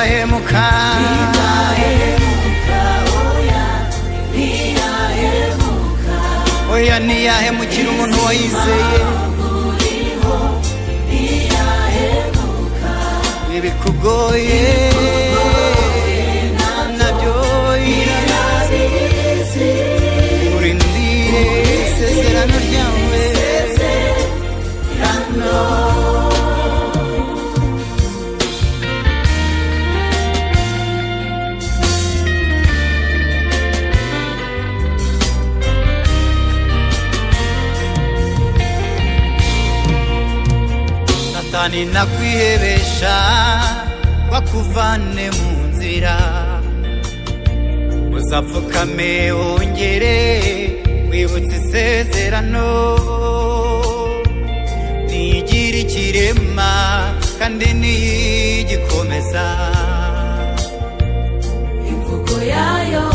ntiyahemuka oya ntiyahemukira umuntu wayizeye ibikugoye nabyo irabizi urindire isezerano ryawe Satani nakwihebesha bakuvane mu nzira uzapfukame wongere wibutse isezerano nigira ikirema kandi nigikomeza imvugo yayo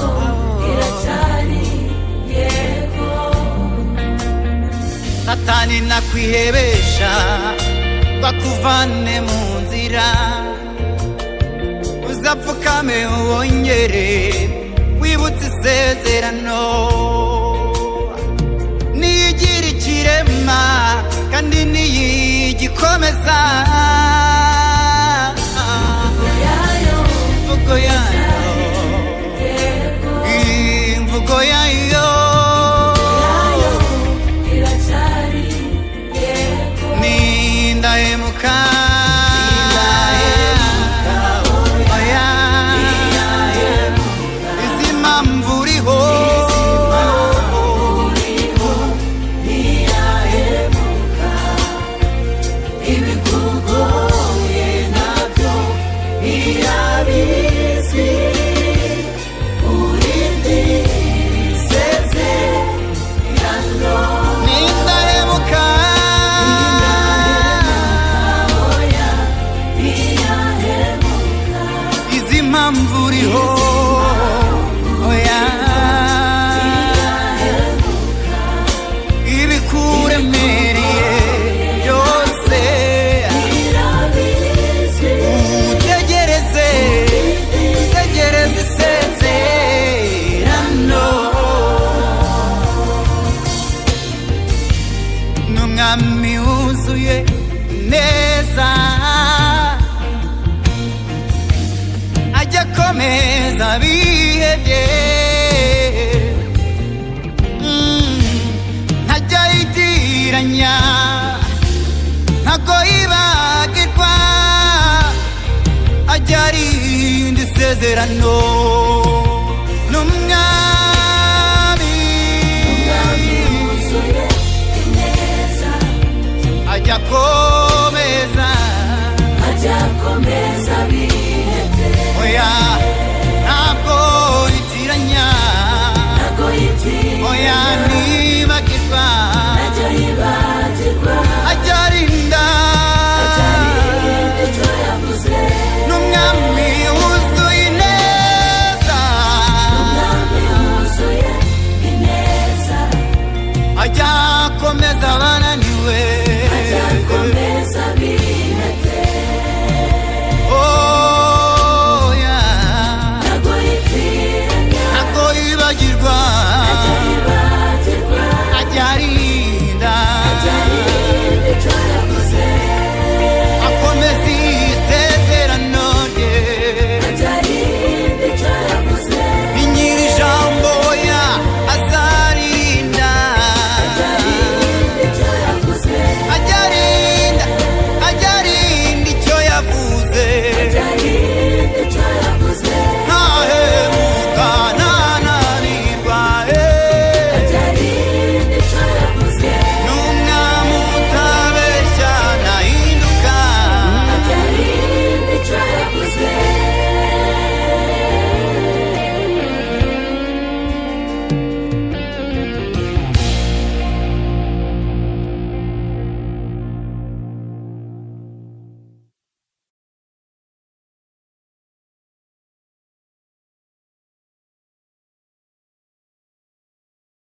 iracyari yego Satani nakwihebesha bakuvane mu nzira uzapfukame wongere wibutse isezerano niyigira ikirema kandi niyigikomeza imvugo yayo imvugo yayo iracyari yego nindahemuka mvuriho oya ibikuremereye byose utegereze isezerano n'umwami wuzuye neza akomeza bihebye ntajya yitiranya ntago yibagirwa ajya arinda isezerano n'umwami wuzuye ineza ajya akomeza bihebye oya ntabwo yitiranya oya ntibagirwa